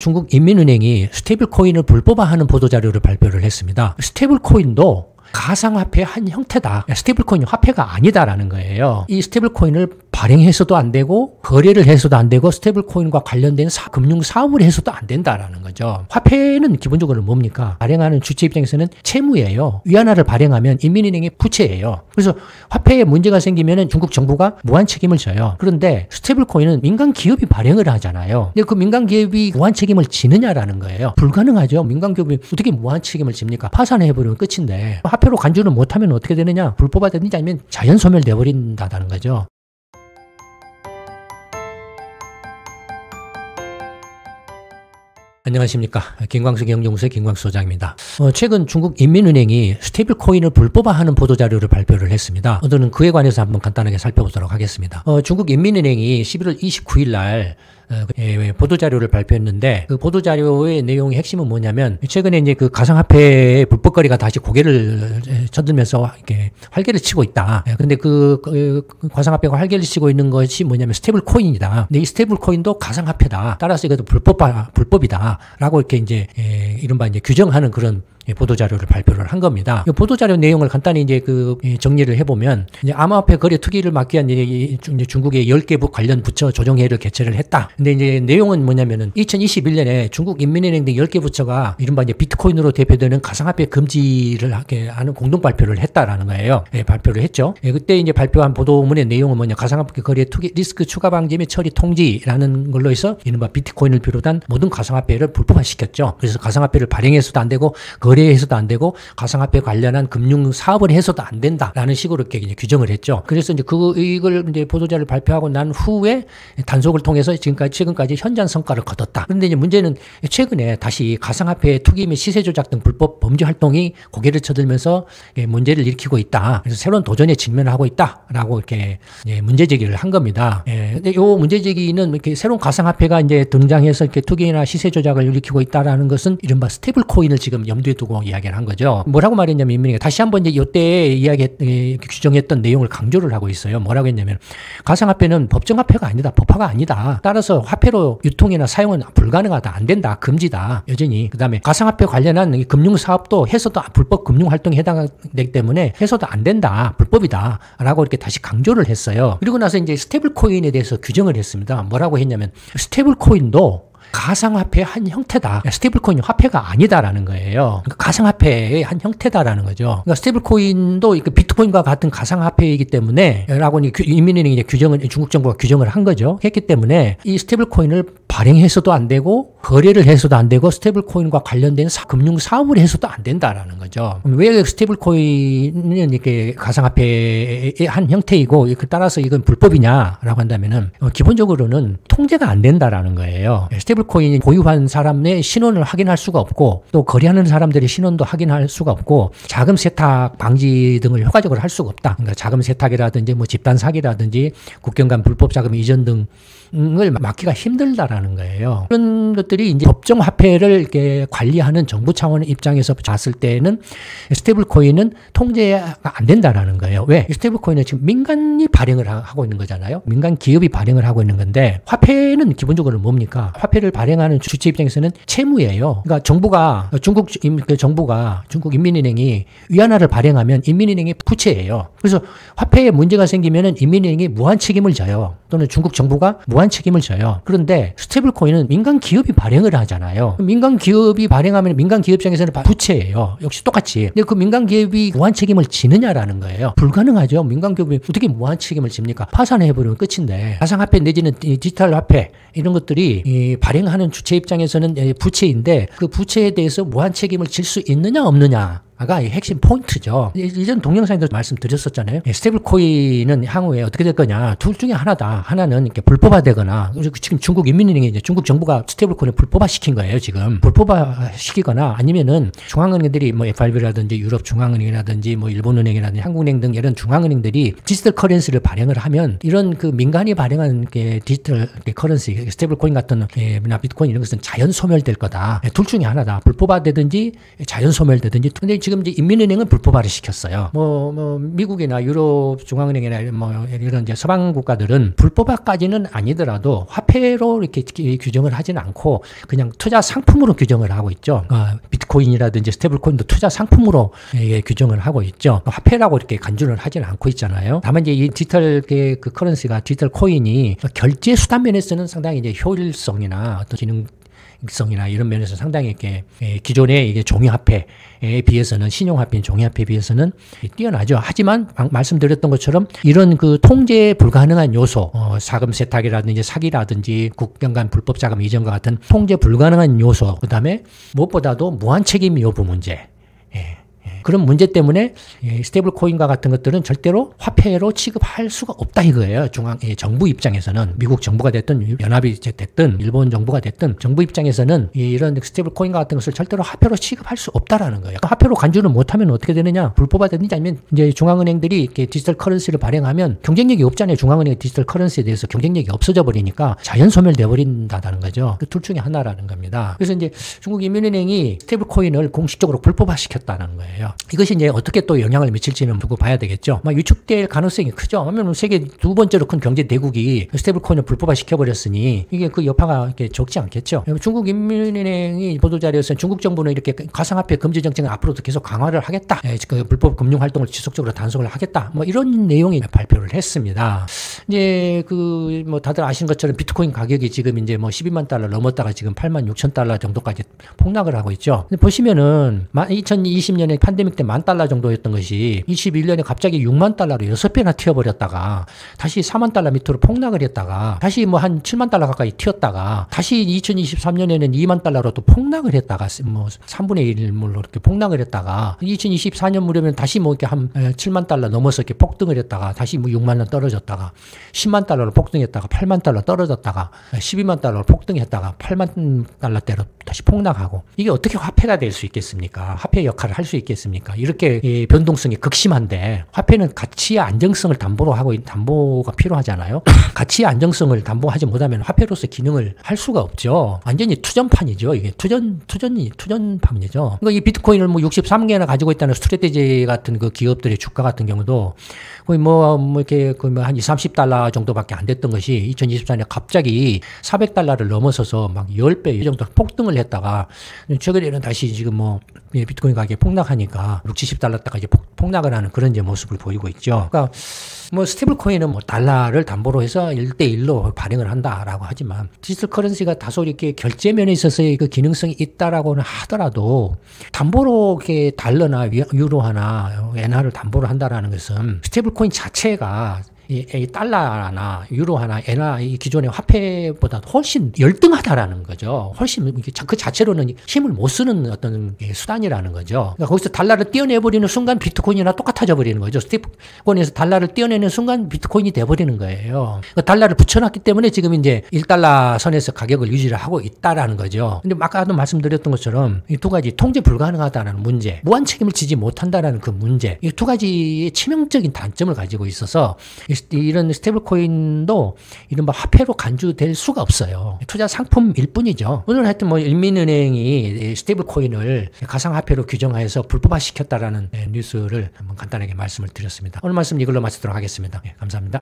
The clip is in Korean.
중국 인민은행이 스테이블코인을 불법화하는 보도자료를 발표를 했습니다. 스테이블코인도 가상화폐의 한 형태다. 스테이블코인이 화폐가 아니다라는 거예요. 이 스테이블코인을 발행해서도 안 되고 거래를 해서도 안 되고 스테이블코인과 관련된 금융사업을 해서도 안 된다라는 거죠. 화폐는 기본적으로 뭡니까? 발행하는 주체 입장에서는 채무예요. 위안화를 발행하면 인민은행의 부채예요. 그래서 화폐에 문제가 생기면 중국 정부가 무한 책임을 져요. 그런데 스테이블코인은 민간 기업이 발행을 하잖아요. 근데 그 민간 기업이 무한 책임을 지느냐라는 거예요. 불가능하죠. 민간 기업이 어떻게 무한 책임을 집니까? 파산해버리면 끝인데 화폐로 간주를 못하면 어떻게 되느냐? 불법화되든지 아니면 자연 소멸돼 버린다는 거죠. 안녕하십니까. 김광수 경영연구소의 김광수 소장입니다. 최근 중국 인민은행이 스테이블코인을 불법화하는 보도자료를 발표를 했습니다. 오늘은 그에 관해서 한번 간단하게 살펴보도록 하겠습니다. 중국 인민은행이 11월 29일 날 보도자료를 발표했는데 그 보도자료의 내용의 핵심은 뭐냐면 최근에 이제 그 가상화폐의 불법거래가 다시 고개를 쳐들면서 이렇게 활개를 치고 있다. 근데 그 가상화폐가 활개를 치고 있는 것이 뭐냐면 스테이블 코인이다. 근데 이 스테이블 코인도 가상화폐다. 따라서 이것도 불법이다라고 이렇게 이제 이른바 이제 규정하는 그런 보도자료를 발표를 한 겁니다. 보도자료 내용을 간단히 이제 정리를 해보면, 이제 암호화폐 거래 투기를 막기 위한 이제 중국의 10개 관련 부처 조정회의를 개최를 했다. 근데 이제 내용은 뭐냐면은 2021년에 중국 인민은행 등 10개 부처가 이른바 이제 비트코인으로 대표되는 가상화폐 금지를 하는 공동 발표를 했다라는 거예요. 발표를 했죠. 그때 이제 발표한 보도문의 내용은 뭐냐, 가상화폐 거래 투기 리스크 추가 방지 및 처리 통지라는 걸로 해서 이른바 비트코인을 비롯한 모든 가상화폐를 불법화시켰죠. 그래서 가상화폐를 발행해서도 안 되고 거래해서도 안 되고 가상화폐 관련한 금융 사업을 해서도 안 된다라는 식으로 이렇게 이제 규정을 했죠. 그래서 이제 이걸 이제 보도자를 발표하고 난 후에 단속을 통해서 최근까지 현저한 성과를 거뒀다. 그런데 이제 문제는 최근에 다시 가상화폐 투기 및 시세 조작 등 불법 범죄 활동이 고개를 쳐들면서 문제를 일으키고 있다. 그래서 새로운 도전에 직면하고 있다라고 이렇게 문제 제기를 한 겁니다. 근데 요 문제 제기는 이렇게 새로운 가상화폐가 이제 등장해서 이렇게 투기나 시세 조작을 일으키고 있다라는 것은 이른바 스테이블 코인을 지금 염두에 두고 이야기를 한 거죠. 뭐라고 말했냐면 인민이가 다시 한번 이제 이때 규정했던 내용을 강조를 하고 있어요. 뭐라고 했냐면 가상화폐는 법정화폐가 아니다. 법화가 아니다. 따라서 화폐로 유통이나 사용은 불가능하다. 안 된다. 금지다. 여전히. 그다음에 가상화폐 관련한 금융사업도 해서도 불법 금융활동에 해당되기 때문에 해서도 안 된다. 불법이다. 라고 이렇게 다시 강조를 했어요. 그리고 나서 이제 스테이블 코인에 대해서 규정을 했습니다. 뭐라고 했냐면 스테이블 코인도 가상화폐의 한 형태다. 스테이블코인이 화폐가 아니다라는 거예요. 그러니까 가상화폐의 한 형태다라는 거죠. 그러니까 스테이블코인도 비트코인과 같은 가상화폐이기 때문에 라고 인민은행이 중국 정부가 규정을 한 거죠. 했기 때문에 이 스테이블코인을 발행해서도 안 되고 거래를 해서도 안 되고 스테이블코인과 관련된 금융 사업을 해서도 안 된다라는 거죠. 왜 스테이블코인은 이렇게 가상화폐의 한 형태이고 따라서 이건 불법이냐라고 한다면은 기본적으로는 통제가 안 된다라는 거예요. 스테이블코인이 보유한 사람의 신원을 확인할 수가 없고 또 거래하는 사람들의 신원도 확인할 수가 없고 자금 세탁 방지 등을 효과적으로 할 수가 없다. 그러니까 자금 세탁이라든지 집단 사기라든지 국경 간 불법 자금 이전 등을 막기가 힘들다라는 거예요. 그런 것들이 이제 법정 화폐를 이렇게 관리하는 정부 차원의 입장에서 봤을 때는 스테이블 코인은 통제가 안 된다라는 거예요. 왜? 스테이블 코인은 지금 민간이 발행을 하고 있는 거잖아요. 민간 기업이 발행을 하고 있는 건데 화폐는 기본적으로 뭡니까? 화폐를 발행하는 주체 입장에서는 채무예요. 그러니까 중국 인민은행이 위안화를 발행하면 인민은행의 부채예요. 그래서 화폐에 문제가 생기면 인민은행이 무한 책임을 져요. 또는 중국 정부가 무한 책임을 져요. 그런데 스테이블 코인은 민간 기업이 발행을 하잖아요. 민간 기업이 발행하면 민간 기업 입장에서는 부채예요. 역시 똑같이. 근데 그 민간 기업이 무한 책임을 지느냐라는 거예요. 불가능하죠. 민간 기업이 어떻게 무한 책임을 집니까? 파산해버리면 끝인데 가상화폐 내지는 디지털 화폐 이런 것들이 발행하는 주체 입장에서는 부채인데 그 부채에 대해서 무한 책임을 질 수 있느냐 없느냐 가 핵심 포인트죠. 이전 동영상에도 말씀드렸었잖아요. 스테이블 코인은 향후에 어떻게 될 거냐. 둘 중에 하나다. 하나는 이렇게 불법화되거나 지금 중국 인민은행이 이제 중국 정부가 스테이블 코인을 불법화시킨 거예요. 지금 불법화시키거나 아니면은 중앙은행들이 FRB라든지 유럽 중앙은행이라든지 일본은행이라든지 한국은행 등 이런 중앙은행들이 디지털 커런시를 발행을 하면 이런 그 민간이 발행한 디지털 커런시 스테이블 코인 같은 비트코인 이런 것은 자연 소멸될 거다. 둘 중에 하나다. 불법화되든지 자연 소멸되든지. 근데 지금 이제 인민은행은 불법화를 시켰어요. 미국이나 유럽 중앙은행이나 뭐 이런 이제 서방 국가들은 불법화까지는 아니더라도 화폐로 이렇게 규정을 하지는 않고 그냥 투자 상품으로 규정을 하고 있죠. 비트코인이라든지 스테이블코인도 투자 상품으로 규정을 하고 있죠. 화폐라고 이렇게 간주를 하지는 않고 있잖아요. 다만 이제 이 디지털 그 커런시가 디지털 코인이 결제 수단 면에서는 상당히 이제 효율성이나 어떤 기능성이나 이런 면에서 상당히 이렇게 기존의 이게 종이화폐에 비해서는 신용화폐인 종이화폐에 비해서는 뛰어나죠. 하지만 말씀드렸던 것처럼 이런 그 통제 불가능한 요소, 자금 세탁이라든지 사기라든지 국경 간 불법 자금 이전과 같은 통제 불가능한 요소, 그다음에 무엇보다도 무한 책임 여부 문제. 그런 문제 때문에 스테이블 코인과 같은 것들은 절대로 화폐로 취급할 수가 없다 이거예요. 정부 입장에서는 미국 정부가 됐든 연합이 됐든 일본 정부가 됐든 정부 입장에서는 이런 스테이블 코인과 같은 것을 절대로 화폐로 취급할 수 없다라는 거예요. 화폐로 간주를 못하면 어떻게 되느냐? 불법화되든지 아니면 이제 중앙은행들이 이렇게 디지털 커런시를 발행하면 경쟁력이 없잖아요. 중앙은행 디지털 커런시에 대해서 경쟁력이 없어져 버리니까 자연 소멸돼 버린다는 거죠. 그 둘 중에 하나라는 겁니다. 그래서 이제 중국 인민은행이 스테이블 코인을 공식적으로 불법화시켰다는 거예요. 이것이 이제 어떻게 또 영향을 미칠지는 두고 봐야 되겠죠. 위축될 가능성이 크죠. 왜냐면 세계 두 번째로 큰 경제 대국이 스테이블 코인을 불법화 시켜버렸으니 이게 그 여파가 이렇게 적지 않겠죠. 중국 인민은행이 보도자료에서는 중국 정부는 이렇게 가상화폐 금지 정책을 앞으로도 계속 강화를 하겠다. 그 불법 금융 활동을 지속적으로 단속을 하겠다. 이런 내용이 발표를 했습니다. 이제 다들 아시는 것처럼 비트코인 가격이 지금 이제 12만 달러 넘었다가 지금 8만 6천 달러 정도까지 폭락을 하고 있죠. 근데 보시면은 2020년에 팬데믹 때 $10,000 정도였던 것이 21년에 갑자기 6만 달러로 6배나 튀어버렸다가 다시 4만 달러 밑으로 폭락을 했다가 다시 한 7만 달러 가까이 튀었다가 다시 2023년에는 2만 달러로 또 폭락을 했다가 3분의 1물로 이렇게 폭락을 했다가 2024년 무렵에는 다시 이렇게 한 7만 달러 넘어서 이렇게 폭등을 했다가 다시 6만 원 떨어졌다가 10만 달러로 폭등했다가 8만 달러 떨어졌다가 12만 달러로 폭등했다가 8만 달러대로 다시 폭락하고 이게 어떻게 화폐가 될 수 있겠습니까? 화폐 역할을 할 수 있겠습니까? 이렇게 변동성이 극심한데 화폐는 가치의 안정성을 담보가 필요하잖아요. 가치의 안정성을 담보하지 못하면 화폐로서 기능을 할 수가 없죠. 완전히 투전판이죠. 이게 투전판이죠. 그러니까 이 비트코인을 63개나 가지고 있다는 스트레테지 같은 그 기업들의 주가 같은 경우도 거의 이렇게 한 30달러 정도밖에 안 됐던 것이 2024년에 갑자기 400달러를 넘어서서 10배 정도 폭등을 했다가 최근에는 다시 지금 비트코인 가격이 폭락하니까 60-70달러대까지 폭락을 하는 그런 이제 모습을 보이고 있죠. 그러니까 스테이블 코인은 달러를 담보로 해서 1대1로 발행을 한다라고 하지만 디지털 커런시가 다소 이렇게 결제 면에 있어서의 그 기능성이 있다라고는 하더라도 담보로 이렇게 달러나 유로화나 엔화를 담보로 한다라는 것은 스테이블 코인 자체가 이 달러나 유로화나 엔화 이 기존의 화폐보다 훨씬 열등하다라는 거죠. 훨씬 그 자체로는 힘을 못 쓰는 어떤 수단이라는 거죠. 그러니까 거기서 달러를 떼어내버리는 순간 비트코인이나 똑같아져 버리는 거죠. 스테이블코인에서 달러를 떼어내는 순간 비트코인이 돼버리는 거예요. 그러니까 달러를 붙여놨기 때문에 지금 이제 1달러 선에서 가격을 유지를 하고 있다라는 거죠. 근데 아까도 말씀드렸던 것처럼 이 두 가지 통제 불가능하다는 문제, 무한 책임을 지지 못한다라는 그 문제, 이 두 가지의 치명적인 단점을 가지고 있어서 이런 스테이블 코인도 이른바 화폐로 간주될 수가 없어요. 투자 상품일 뿐이죠. 오늘 하여튼 인민은행이 스테이블 코인을 가상화폐로 규정해서 불법화 시켰다라는 뉴스를 한번 간단하게 말씀을 드렸습니다. 오늘 말씀 이걸로 마치도록 하겠습니다. 감사합니다.